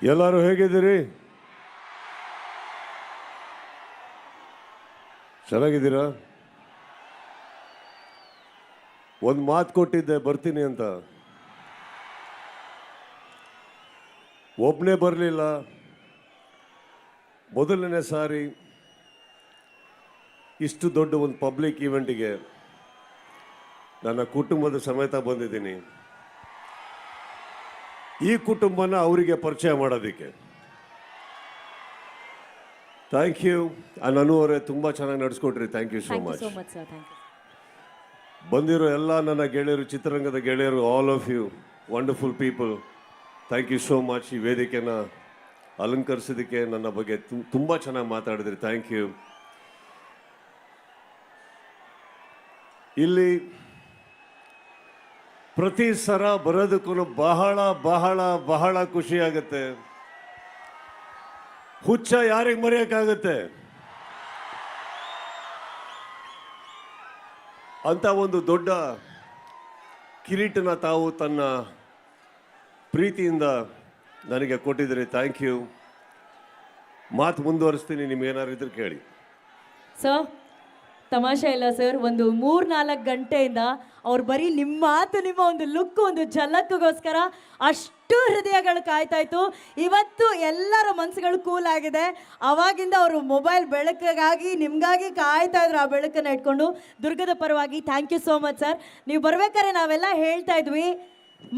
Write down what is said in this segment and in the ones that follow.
ಎಲ್ಲರೂ ಹೇಗಿದ್ದೀರಿ? ಚೆನ್ನಾಗಿದ್ದೀರಾ? ಒಂದು ಮಾತು ಕೊಟ್ಟಿದ್ದೆ ಬರ್ತೀನಿ ಅಂತ, ಒಬ್ಬನೇ ಬರಲಿಲ್ಲ. ಮೊದಲನೇ ಸಾರಿ ಇಷ್ಟು ದೊಡ್ಡ ಒಂದು ಪಬ್ಲಿಕ್ ಈವೆಂಟಿಗೆ ನನ್ನ ಕುಟುಂಬದ ಸಮೇತ ಬಂದಿದ್ದೀನಿ. ಈ ಕುಟುಂಬನ ಅವರಿಗೆ ಪರಿಚಯ ಮಾಡೋದಕ್ಕೆ. Thank you. ಅನು ಅವರೇ ತುಂಬ ಚೆನ್ನಾಗಿ ನಡೆಸ್ಕೊಟ್ರಿ. Thank you so much. ಬಂದಿರೋ ಎಲ್ಲ ನನ್ನ ಗೆಳೆಯರು, ಚಿತ್ರರಂಗದ ಗೆಳೆಯರು, all of you wonderful people, thank you so much. ಈ ವೇದಿಕೆನ ಅಲಂಕರಿಸೋದಕ್ಕೆ ನನ್ನ ಬಗ್ಗೆ ತುಂಬ ಚೆನ್ನಾಗಿ ಮಾತಾಡಿದ್ರಿ. Thank you. ಇಲ್ಲಿ ಪ್ರತಿ ಸಲ ಬರೋದಕ್ಕೂ ಬಹಳ ಬಹಳ ಬಹಳ ಖುಷಿ ಆಗುತ್ತೆ. ಹುಚ್ಚ ಯಾರಿಗೆ ಮರೆಯೋಕ್ಕಾಗುತ್ತೆ ಅಂತ ಒಂದು ದೊಡ್ಡ ಕಿರೀಟನ ತಾವು ತನ್ನ ಪ್ರೀತಿಯಿಂದ ನನಗೆ ಕೊಟ್ಟಿದ್ದೀರಿ. Thank you. ಮಾತು ಮುಂದುವರಿಸ್ತೀನಿ, ನಿಮ್ಗೇನಾದ್ರು ಇದ್ರೆ ಕೇಳಿ. ಸರ್, ತಮಾಷೆ ಇಲ್ಲ ಸರ್. ಒಂದು 3-4 ಗಂಟೆಯಿಂದ ಅವ್ರು ಬರೀ ನಿಮ್ಮ ಮಾತು, ನಿಮ್ಮ ಒಂದು ಲುಕ್, ಒಂದು ಝಲಕ್ಗೋಸ್ಕರ ಅಷ್ಟು ಹೃದಯಗಳು ಕಾಯ್ತಾ ಇತ್ತು. ಇವತ್ತು ಎಲ್ಲರ ಮನಸ್ಸುಗಳು ಕೂಲ್ ಆಗಿದೆ. ಅವಾಗಿಂದ ಅವರು ಮೊಬೈಲ್ ಬೆಳಕಿಗಾಗಿ ನಿಮಗಾಗಿ ಕಾಯ್ತಾ ಇದ್ರು. ಆ ಬೆಳಕನ್ನು ಇಟ್ಕೊಂಡು ದುರ್ಗದ ಪರವಾಗಿ thank you so much sir. ನೀವು ಬರ್ಬೇಕಾದ್ರೆ ನಾವೆಲ್ಲ ಹೇಳ್ತಾ ಇದ್ವಿ,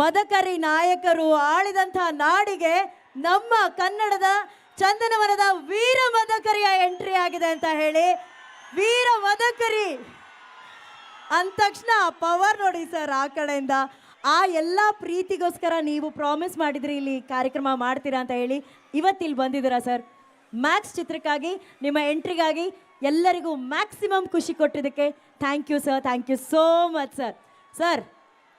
ಮದಕರಿ ನಾಯಕರು ಆಳಿದಂತಹ ನಾಡಿಗೆ ನಮ್ಮ ಕನ್ನಡದ ಚಂದನವನದ ವೀರ ಮದಕರಿಯ ಎಂಟ್ರಿ ಆಗಿದೆ ಅಂತ ಹೇಳಿ. ವೀರ ಮದಕರಿ ಅಂದ ತಕ್ಷಣ ಪವರ್ ನೋಡಿ ಸರ್. ಆ ಕಡೆಯಿಂದ ಆ ಎಲ್ಲ ಪ್ರೀತಿಗೋಸ್ಕರ ನೀವು ಪ್ರಾಮಿಸ್ ಮಾಡಿದ್ರಿ ಇಲ್ಲಿ ಕಾರ್ಯಕ್ರಮ ಮಾಡ್ತೀರಾ ಅಂತ ಹೇಳಿ ಇವತ್ತಿಲ್ಲಿ ಬಂದಿದ್ದೀರಾ ಸರ್. ಮ್ಯಾಕ್ಸ್ ಚಿತ್ರಕ್ಕಾಗಿ, ನಿಮ್ಮ ಎಂಟ್ರಿಗಾಗಿ ಎಲ್ಲರಿಗೂ ಮ್ಯಾಕ್ಸಿಮಮ್ ಖುಷಿ ಕೊಟ್ಟಿದ್ದಕ್ಕೆ thank you sir. Thank you so much sir. Sir,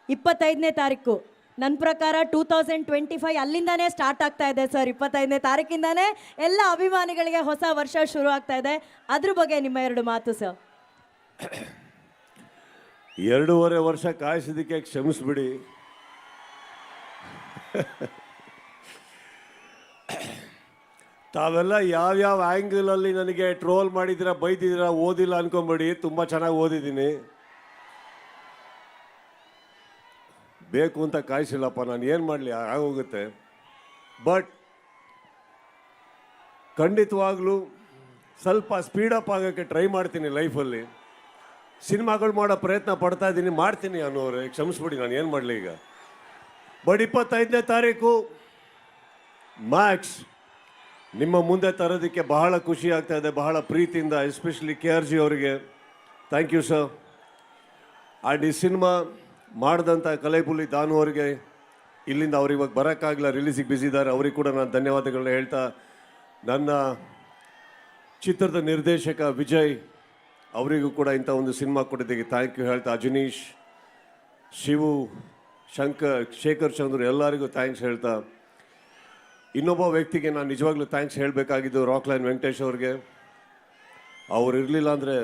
25ನೇ ತಾರೀಕು ನನ್ನ ಪ್ರಕಾರ 2025 ಅಲ್ಲಿಂದಾನೇ ಸ್ಟಾರ್ಟ್ ಆಗ್ತಾ ಇದೆ ಸರ್. 25ನೇ ತಾರೀಕಿಂದಾನೇ ಎಲ್ಲ ಅಭಿಮಾನಿಗಳಿಗೆ ಹೊಸ ವರ್ಷ ಶುರು ಆಗ್ತಾ ಇದೆ. ಅದ್ರ ಬಗ್ಗೆ ನಿಮ್ಮ 2 ಮಾತು ಸರ್. 2.5 ವರ್ಷ ಕಾಯಿಸಿದಕ್ಕೆ ಕ್ಷಮಿಸ್ಬಿಡಿ. ತಾವೆಲ್ಲ ಯಾವ್ಯಾವ ಆ್ಯಂಗಲಲ್ಲಿ ನನಗೆ ಟ್ರೋಲ್ ಮಾಡಿದ್ದೀರಾ, ಬೈದಿದ್ದೀರಾ, ಓದಿಲ್ಲ ಅನ್ಕೊಂಬೇಡಿ. ತುಂಬ ಚೆನ್ನಾಗಿ ಓದಿದ್ದೀನಿ. ಬೇಕು ಅಂತ ಕಾಯಿಸಿಲ್ಲಪ್ಪ, ನಾನು ಏನು ಮಾಡಲಿ, ಆಗೋಗುತ್ತೆ. ಬಟ್ ಖಂಡಿತವಾಗ್ಲೂ ಸ್ವಲ್ಪ ಸ್ಪೀಡಪ್ ಆಗೋಕ್ಕೆ ಟ್ರೈ ಮಾಡ್ತೀನಿ ಲೈಫಲ್ಲಿ. ಸಿನಿಮಾಗಳು ಮಾಡೋ ಪ್ರಯತ್ನ ಪಡ್ತಾ ಇದ್ದೀನಿ, ಮಾಡ್ತೀನಿ ಅನ್ನೋರೆ ಕ್ಷಮಿಸ್ಬಿಡಿ, ನಾನು ಏನು ಮಾಡಲಿ ಈಗ. ಬಟ್ 25ನೇ ತಾರೀಕು ಮ್ಯಾಕ್ಸ್ ನಿಮ್ಮ ಮುಂದೆ ತರೋದಕ್ಕೆ ಬಹಳ ಖುಷಿ ಆಗ್ತಾ ಇದೆ, ಬಹಳ ಪ್ರೀತಿಯಿಂದ. ಎಸ್ಪೆಷಲಿ KRG ಅವರಿಗೆ ಥ್ಯಾಂಕ್ ಯು ಸರ್. ಆ್ಯಂಡ್ ಈ ಸಿನಿಮಾ ಮಾಡಿದಂಥ ಕಲೈಪುಲಿ ದಾನು ಅವರಿಗೆ, ಇಲ್ಲಿಂದ ಅವ್ರು ಇವಾಗ ಬರೋಕ್ಕಾಗಲ್ಲ, ರಿಲೀಸಿಗೆ ಬ್ಯುಸಿ ಇದ್ದಾರೆ, ಅವ್ರಿಗೆ ಕೂಡ ನಾನು ಧನ್ಯವಾದಗಳನ್ನ ಹೇಳ್ತಾ, ನನ್ನ ಚಿತ್ರದ ನಿರ್ದೇಶಕ ವಿಜಯ್ ಅವರಿಗೂ ಕೂಡ ಇಂಥ ಒಂದು ಸಿನಿಮಾ ಕೊಟ್ಟಿದ್ದಕ್ಕೆ ಥ್ಯಾಂಕ್ ಯು ಹೇಳ್ತಾ, ಅಜನೀಶ್, ಶಿವು, ಶೇಖರ್ ಚಂದ್ರು ಎಲ್ಲರಿಗೂ ಥ್ಯಾಂಕ್ಸ್ ಹೇಳ್ತಾ, ಇನ್ನೊಬ್ಬ ವ್ಯಕ್ತಿಗೆ ನಾನು ನಿಜವಾಗ್ಲೂ ಥ್ಯಾಂಕ್ಸ್ ಹೇಳಬೇಕಾಗಿದ್ದು ರಾಕ್ಲೈನ್ ವೆಂಕಟೇಶ್ ಅವ್ರಿಗೆ. ಅವ್ರು ಇರಲಿಲ್ಲ ಅಂದರೆ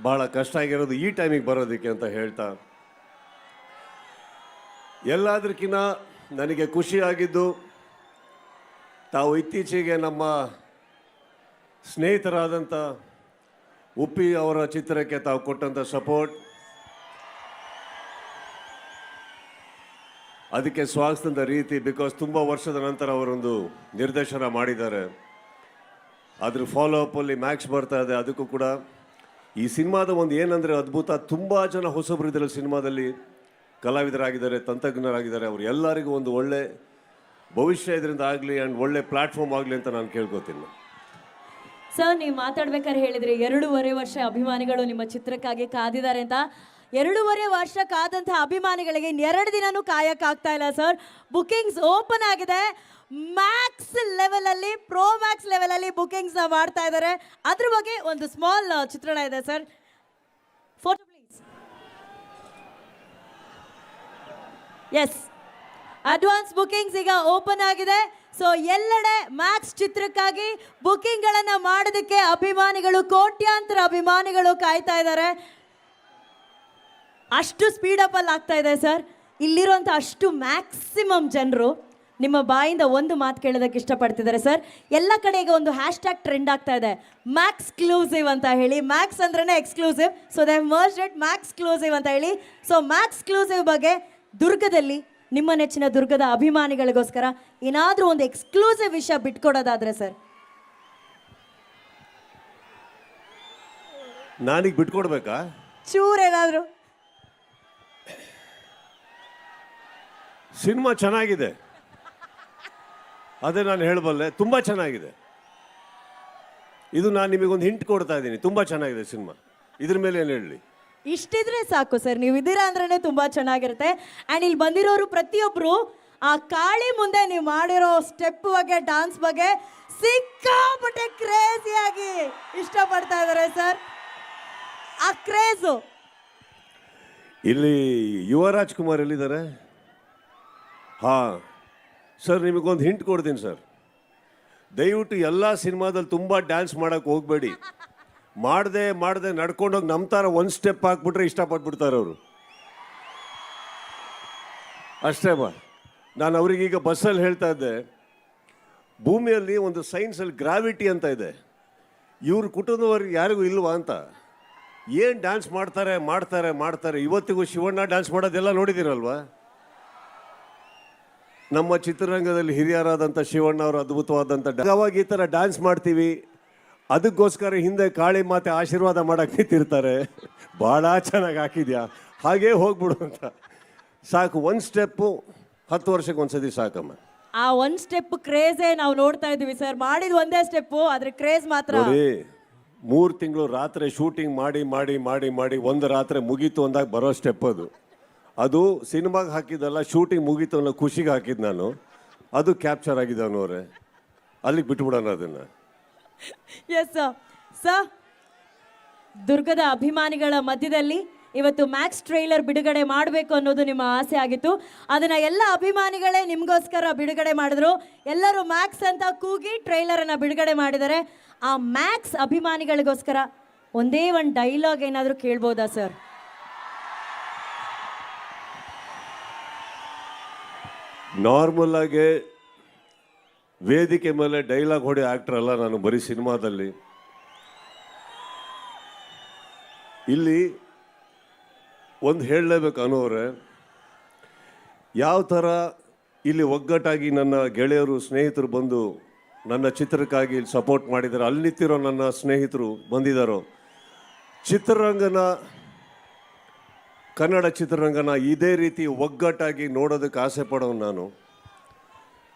ಭಾಳ ಕಷ್ಟ ಆಗಿರೋದು ಈ ಟೈಮಿಗೆ ಬರೋದಕ್ಕೆ ಅಂತ ಹೇಳ್ತಾ, ಎಲ್ಲದಕ್ಕಿಂತ ನನಗೆ ಖುಷಿಯಾಗಿದ್ದು ತಾವು ಇತ್ತೀಚೆಗೆ ನಮ್ಮ ಸ್ನೇಹಿತರಾದಂಥ ಉಪ್ಪಿ ಅವರ ಚಿತ್ರಕ್ಕೆ ತಾವು ಕೊಟ್ಟಂಥ ಸಪೋರ್ಟ್, ಅದಕ್ಕೆ ಸ್ವಾಗತಿಸಿದ ರೀತಿ. ಬಿಕಾಸ್ ತುಂಬ ವರ್ಷದ ನಂತರ ಅವರೊಂದು ನಿರ್ದೇಶನ ಮಾಡಿದ್ದಾರೆ, ಅದ್ರ ಫಾಲೋ ಅಪ್ಪಲ್ಲಿ ಮ್ಯಾಕ್ಸ್ ಬರ್ತಾ ಇದೆ. ಅದಕ್ಕೂ ಕೂಡ ಈ ಸಿನಿಮಾದ ಒಂದು ಏನಂದರೆ ಅದ್ಭುತ, ತುಂಬ ಜನ ಹೊಸಬ್ರು ಇದ್ದಾರೆ ಸಿನಿಮಾದಲ್ಲಿ, ಕಲಾವಿದರಾಗಿದ್ದಾರೆ, ತಂತ್ರಜ್ಞರಾಗಿದ್ದಾರೆ. ಅವ್ರು ಎಲ್ಲರಿಗೂ ಒಂದು ಒಳ್ಳೆ ಭವಿಷ್ಯ ಇದರಿಂದ ಆಗಲಿ ಆ್ಯಂಡ್ ಒಳ್ಳೆ ಪ್ಲ್ಯಾಟ್ಫಾರ್ಮ್ ಆಗಲಿ ಅಂತ ನಾನು ಕೇಳ್ಕೊತೀನಿ. ಸರ್, ನೀವು ಮಾತಾಡ್ಬೇಕಾದ್ರೆ ಹೇಳಿದ್ರಿ 2.5 ವರ್ಷ ಅಭಿಮಾನಿಗಳು ನಿಮ್ಮ ಚಿತ್ರಕ್ಕಾಗಿ ಕಾದಿದ್ದಾರೆ ಅಂತ. 2.5 ವರ್ಷ ಕಾದಂಥ ಅಭಿಮಾನಿಗಳಿಗೆ 2 ದಿನನೂ ಕಾಯಕ್ಕಾಗ್ತಾ ಇಲ್ಲ ಸರ್. ಬುಕಿಂಗ್ಸ್ ಓಪನ್ ಆಗಿದೆ. ಮ್ಯಾಕ್ಸ್ ಲೆವೆಲಲ್ಲಿ, ಪ್ರೋ ಮ್ಯಾಕ್ಸ್ ಲೆವೆಲಲ್ಲಿ ಬುಕಿಂಗ್ಸ್ನ ಮಾಡ್ತಾ ಇದ್ದಾರೆ. ಅದ್ರ ಬಗ್ಗೆ ಒಂದು ಸ್ಮಾಲ್ ಚಿತ್ರಣ ಇದೆ sir. Photo please. Yes, advance bookings ಈಗ ಓಪನ್ ಆಗಿದೆ. ಸೊ ಎಲ್ಲೆಡೆ ಮ್ಯಾಕ್ಸ್ ಚಿತ್ರಕ್ಕಾಗಿ ಬುಕಿಂಗ್ಗಳನ್ನು ಮಾಡೋದಕ್ಕೆ ಅಭಿಮಾನಿಗಳು, ಕೋಟ್ಯಾಂತರ ಅಭಿಮಾನಿಗಳು ಕಾಯ್ತಾ ಇದ್ದಾರೆ. ಅಷ್ಟು ಸ್ಪೀಡಪ್ಪಲ್ಲಿ ಆಗ್ತಾ ಇದೆ ಸರ್. ಇಲ್ಲಿರುವಂಥ ಅಷ್ಟು ಮ್ಯಾಕ್ಸಿಮಮ್ ಜನರು ನಿಮ್ಮ ಬಾಯಿಂದ ಒಂದು ಮಾತು ಕೇಳೋದಕ್ಕೆ ಇಷ್ಟಪಡ್ತಿದ್ದಾರೆ ಸರ್. ಎಲ್ಲ ಕಡೆ ಈಗ ಒಂದು ಹ್ಯಾಶ್ ಟ್ಯಾಗ್ ಟ್ರೆಂಡ್ ಆಗ್ತಾ ಇದೆ, ಮ್ಯಾಕ್ಸ್ಕ್ಲೂಸಿವ್ ಅಂತ ಹೇಳಿ. ಮ್ಯಾಕ್ಸ್ ಅಂದ್ರೇ exclusive, so they merged it Maxclusive ಅಂತ ಹೇಳಿ. ಸೊ ಮ್ಯಾಕ್ಸ್ಕ್ಲೂಸಿವ್ ಬಗ್ಗೆ ದುರ್ಗದಲ್ಲಿ ನಿಮ್ಮ ನೆಚ್ಚಿನ ದುರ್ಗದ ಅಭಿಮಾನಿಗಳಿಗೋಸ್ಕರ ಏನಾದರೂ ಒಂದು ಎಕ್ಸ್ಕ್ಲೂಸಿವ್ ವಿಷಯ ಬಿಟ್ಕೊಡೋದಾದ್ರೆ ಸರ್. ನಾನೀಗ ಬಿಟ್ಕೊಡ್ಬೇಕಾ? ಚೂರೇನಾದರೂ. ಸಿನಿಮಾ ಚೆನ್ನಾಗಿದೆ, ಅದೇ ನಾನು ಹೇಳಬಲ್ಲೆ. ತುಂಬ ಚೆನ್ನಾಗಿದೆ. ಇದು ನಾನು ನಿಮಗೊಂದು ಹಿಂಟ್ ಕೊಡ್ತಾ ಇದ್ದೀನಿ, ತುಂಬ ಚೆನ್ನಾಗಿದೆ ಸಿನಿಮಾ. ಇದ್ರ ಮೇಲೆ ಏನು ಹೇಳಲಿ? ಇಷ್ಟಿದ್ರೆ ಸಾಕು ಸರ್, ನೀವು ಇದ್ದೀರಾ ಅಂದ್ರೇ ತುಂಬ ಚೆನ್ನಾಗಿರುತ್ತೆ. ಆ್ಯಂಡ್ ಇಲ್ಲಿ ಬಂದಿರೋರು ಪ್ರತಿಯೊಬ್ಬರು ಆ ಕಾಳಿ ಮುಂದೆ ನೀವು ಮಾಡಿರೋ ಸ್ಟೆಪ್ ಬಗ್ಗೆ, ಡಾನ್ಸ್ ಬಗ್ಗೆ ಸಿಕ್ಕಾಪಟ್ಟೆ ಕ್ರೇಜಿಯಾಗಿ ಇಷ್ಟಪಡ್ತಾ ಇದ್ದಾರೆ ಸರ್. ಆ ಕ್ರೇಜು. ಇಲ್ಲಿ ಯುವರಾಜ್ ಕುಮಾರ್ ಎಲ್ಲಿದ್ದಾರೆ? ಹಾಂ ಸರ್, ನಿಮಗೊಂದು ಹಿಂಟ್ ಕೊಡ್ತೀನಿ ಸರ್. ದಯವಿಟ್ಟು ಎಲ್ಲ ಸಿನಿಮಾದಲ್ಲಿ ತುಂಬ ಡ್ಯಾನ್ಸ್ ಮಾಡೋಕ್ಕೆ ಹೋಗಬೇಡಿ. ಮಾಡದೆ ನಡ್ಕೊಂಡೋಗಿ ನಮ್ಮ ಥರ ಒಂದು ಸ್ಟೆಪ್ ಹಾಕ್ಬಿಟ್ರೆ ಇಷ್ಟಪಟ್ಬಿಡ್ತಾರೆ ಅವರು. ಅಷ್ಟೇ ಬಾ. ನಾನು ಅವ್ರಿಗೀಗ ಬಸ್ಸಲ್ಲಿ ಹೇಳ್ತಾ ಇದ್ದೆ, ಭೂಮಿಯಲ್ಲಿ ಒಂದು ಸೈನ್ಸಲ್ಲಿ ಗ್ರಾವಿಟಿ ಅಂತ ಇದೆ, ಇವ್ರ ಕುಟುಂಬದವ್ರಿಗೆ ಯಾರಿಗೂ ಇಲ್ವಾ ಅಂತ. ಏನು ಡ್ಯಾನ್ಸ್ ಮಾಡ್ತಾರೆ. ಇವತ್ತಿಗೂ ಶಿವಣ್ಣ ಡ್ಯಾನ್ಸ್ ಮಾಡೋದೆಲ್ಲ ನೋಡಿದ್ದೀರಲ್ವಾ? ನಮ್ಮ ಚಿತ್ರರಂಗದಲ್ಲಿ ಹಿರಿಯರಾದಂಥ ಶಿವಣ್ಣ ಅವರು ಅದ್ಭುತವಾದಂಥ ಅವಾಗ ಈ ಥರ ಡ್ಯಾನ್ಸ್ ಮಾಡ್ತೀವಿ, ಅದಕ್ಕೋಸ್ಕರ ಹಿಂದೆ ಕಾಳಿ ಮಾತೆ ಆಶೀರ್ವಾದ ಮಾಡಕ್ಕೆ ನಿಂತಿರ್ತಾರೆ. ಭಾಳ ಚೆನ್ನಾಗಿ ಹಾಕಿದ್ಯಾ, ಹಾಗೇ ಹೋಗ್ಬಿಡು ಅಂತ. ಸಾಕು, ಒಂದು ಸ್ಟೆಪ್ಪು 10 ವರ್ಷಕ್ಕೆ ಒಂದ್ಸತಿ ಸಾಕಮ್ಮ. ಆ ಒಂದು ಸ್ಟೆಪ್ ಕ್ರೇಜೇ ನಾವು ನೋಡ್ತಾ ಇದ್ದೀವಿ ಸರ್. ಮಾಡಿದ ಒಂದೇ ಸ್ಟೆಪ್ಪು, ಆದ್ರೆ ಕ್ರೇಜ್ ಮಾತ್ರ. ನೋಡಿ, 3 ತಿಂಗಳು ರಾತ್ರಿ ಶೂಟಿಂಗ್ ಮಾಡಿ ಒಂದು ರಾತ್ರಿ ಮುಗೀತು ಅಂದಾಗ ಬರೋ ಸ್ಟೆಪ್ ಅದು ಸಿನಿಮಾಗೆ ಹಾಕಿದ್ದಲ್ಲ, ಶೂಟಿಂಗ್ ಮುಗೀತು ಅನ್ನೋ ಖುಷಿಗೆ ಹಾಕಿದ್ದು ನಾನು. ಅದು ಕ್ಯಾಪ್ಚರ್ ಆಗಿದೆ ಅನ್ನೋರೆ, ಅಲ್ಲಿಗೆ ಬಿಟ್ಬಿಡೋಣ ಅದನ್ನು. Yes sir. ದುರ್ಗದ ಅಭಿಮಾನಿಗಳ ಮಧ್ಯದಲ್ಲಿ ಇವತ್ತು ಮ್ಯಾಕ್ಸ್ ಟ್ರೈಲರ್ ಬಿಡುಗಡೆ ಮಾಡಬೇಕು ಅನ್ನೋದು ನಿಮ್ಮ ಆಸೆ ಆಗಿತ್ತು. ಅದನ್ನು ಎಲ್ಲ ಅಭಿಮಾನಿಗಳೇ ನಿಮಗೋಸ್ಕರ ಬಿಡುಗಡೆ ಮಾಡಿದ್ರು. ಎಲ್ಲರೂ ಮ್ಯಾಕ್ಸ್ ಅಂತ ಕೂಗಿ ಟ್ರೈಲರನ್ನು ಬಿಡುಗಡೆ ಮಾಡಿದ್ದಾರೆ. ಆ ಮ್ಯಾಕ್ಸ್ ಅಭಿಮಾನಿಗಳಿಗೋಸ್ಕರ ಒಂದೇ ಒಂದು ಡೈಲಾಗ್ ಏನಾದರೂ ಕೇಳ್ಬೋದಾ ಸರ್? ನಾರ್ಮಲ್ ಆಗಿ ವೇದಿಕೆ ಮೇಲೆ ಡೈಲಾಗ್ ಹೊಡೆ ಆಕ್ಟರ್ ಅಲ್ಲ ನಾನು, ಬರೀ ಸಿನಿಮಾದಲ್ಲಿ. ಇಲ್ಲಿ ಒಂದು ಹೇಳಲೇಬೇಕು ಅನ್ನೋರೆ, ಯಾವ ಥರ ಇಲ್ಲಿ ಒಗ್ಗಟ್ಟಾಗಿ ನನ್ನ ಗೆಳೆಯರು ಸ್ನೇಹಿತರು ಬಂದು ನನ್ನ ಚಿತ್ರಕ್ಕಾಗಿ ಇಲ್ಲಿ ಸಪೋರ್ಟ್ ಮಾಡಿದ್ದಾರೆ, ಅಲ್ಲಿ ನಿಂತಿರೋ ನನ್ನ ಸ್ನೇಹಿತರು ಬಂದಿದ್ದಾರೋ, ಕನ್ನಡ ಚಿತ್ರರಂಗನ ಇದೇ ರೀತಿ ಒಗ್ಗಟ್ಟಾಗಿ ನೋಡೋದಕ್ಕೆ ಆಸೆ ಪಡೋನು ನಾನು.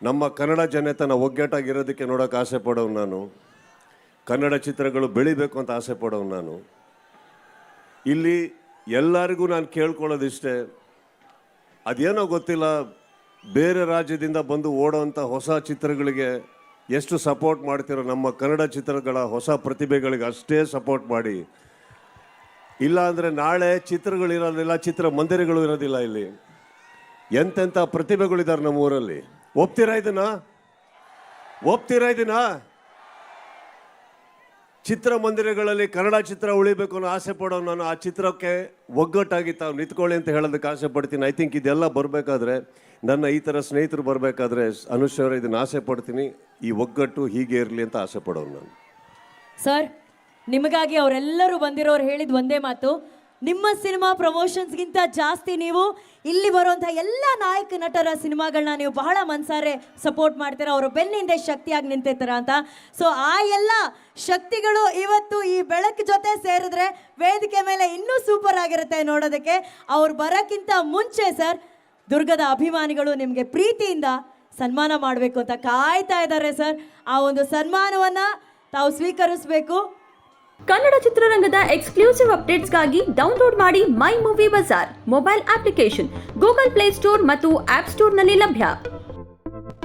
ನಮ್ಮ ಕನ್ನಡ ಜನತೆನ ಒಗ್ಗಟ್ಟಾಗಿರೋದಕ್ಕೆ ನೋಡೋಕೆ ಆಸೆ ಪಡೋನು ನಾನು. ಕನ್ನಡ ಚಿತ್ರಗಳು ಬೆಳಿಬೇಕು ಅಂತ ಆಸೆ ಪಡೋನು ನಾನು. ಇಲ್ಲಿ ಎಲ್ಲರಿಗೂ ನಾನು ಕೇಳ್ಕೊಳ್ಳೋದಿಷ್ಟೇ, ಅದೇನೋ ಗೊತ್ತಿಲ್ಲ, ಬೇರೆ ರಾಜ್ಯದಿಂದ ಬಂದು ಓಡೋವಂಥ ಹೊಸ ಚಿತ್ರಗಳಿಗೆ ಎಷ್ಟು ಸಪೋರ್ಟ್ ಮಾಡ್ತಿರೋ ನಮ್ಮ ಕನ್ನಡ ಚಿತ್ರಗಳ ಹೊಸ ಪ್ರತಿಭೆಗಳಿಗೆ ಅಷ್ಟೇ ಸಪೋರ್ಟ್ ಮಾಡಿ. ಇಲ್ಲ ಅಂದರೆ ನಾಳೆ ಚಿತ್ರಗಳಿರೋದಿಲ್ಲ, ಚಿತ್ರ ಮಂದಿರಗಳು ಇರೋದಿಲ್ಲ. ಇಲ್ಲಿ ಎಂತೆಂಥ ಪ್ರತಿಭೆಗಳಿದ್ದಾರೆ ನಮ್ಮ ಊರಲ್ಲಿ. ಒಪ್ತೀರಾ ಇದನ್ನ? ಚಿತ್ರಮಂದಿರಗಳಲ್ಲಿ ಕನ್ನಡ ಚಿತ್ರ ಉಳಿಬೇಕು ಅನ್ನೋ ಆಸೆ ಪಡೋ ನಾನು ಆ ಚಿತ್ರಕ್ಕೆ ಒಗ್ಗಟ್ಟಾಗಿ ತಾವು ನಿಂತ್ಕೊಳ್ಳಿ ಅಂತ ಹೇಳೋದಕ್ಕೆ ಆಸೆ ಪಡ್ತೀನಿ. ಐ ಥಿಂಕ್ ಇದೆಲ್ಲ ಬರಬೇಕಾದ್ರೆ, ನನ್ನ ಈ ಥರ ಸ್ನೇಹಿತರು ಬರಬೇಕಾದ್ರೆ ಅನುಶ್ವರ ಇದನ್ನು ಆಸೆ ಪಡ್ತೀನಿ. ಈ ಒಗ್ಗಟ್ಟು ಹೀಗೆ ಇರಲಿ ಅಂತ ಆಸೆ ಪಡೋನು ನಾನು. ಸರ್, ನಿಮಗಾಗಿ ಅವರೆಲ್ಲರೂ ಬಂದಿರೋರು ಹೇಳಿದ ಒಂದೇ ಮಾತು, ನಿಮ್ಮ ಸಿನಿಮಾ ಪ್ರಮೋಷನ್ಸ್ಗಿಂತ ಜಾಸ್ತಿ ನೀವು ಇಲ್ಲಿ ಬರುವಂಥ ಎಲ್ಲ ನಾಯಕ ನಟರ ಸಿನಿಮಾಗಳನ್ನ ನೀವು ಬಹಳ ಮನಸಾರೆ ಸಪೋರ್ಟ್ ಮಾಡ್ತೀರಾ, ಅವರ ಬೆನ್ನಿಂದ ಶಕ್ತಿಯಾಗಿ ನಿಂತಿರ್ತೀರ ಅಂತ. ಸೊ ಆ ಎಲ್ಲ ಶಕ್ತಿಗಳು ಇವತ್ತು ಈ ಬೆಳಕು ಜೊತೆ ಸೇರಿದ್ರೆ ವೇದಿಕೆ ಮೇಲೆ ಇನ್ನೂ ಸೂಪರ್ ಆಗಿರುತ್ತೆ ನೋಡೋದಕ್ಕೆ. ಅವ್ರು ಬರೋಕ್ಕಿಂತ ಮುಂಚೆ ಸರ್, ದುರ್ಗದ ಅಭಿಮಾನಿಗಳು ನಿಮಗೆ ಪ್ರೀತಿಯಿಂದ ಸನ್ಮಾನ ಮಾಡಬೇಕು ಅಂತ ಕಾಯ್ತಾ ಇದ್ದಾರೆ ಸರ್. ಆ ಒಂದು ಸನ್ಮಾನವನ್ನು ತಾವು ಸ್ವೀಕರಿಸಬೇಕು. ಕನ್ನಡ ಚಿತ್ರರಂಗದ ಎಕ್ಸ್ಕ್ಲೂಸಿವ್ ಅಪ್ಡೇಟ್ಸ್ಗಾಗಿ ಡೌನ್ಲೋಡ್ ಮಾಡಿ My Movie Bazaar mobile application. Google Play Store ಮತ್ತು ಆಪ್ ಸ್ಟೋರ್ನಲ್ಲಿ ಲಭ್ಯ.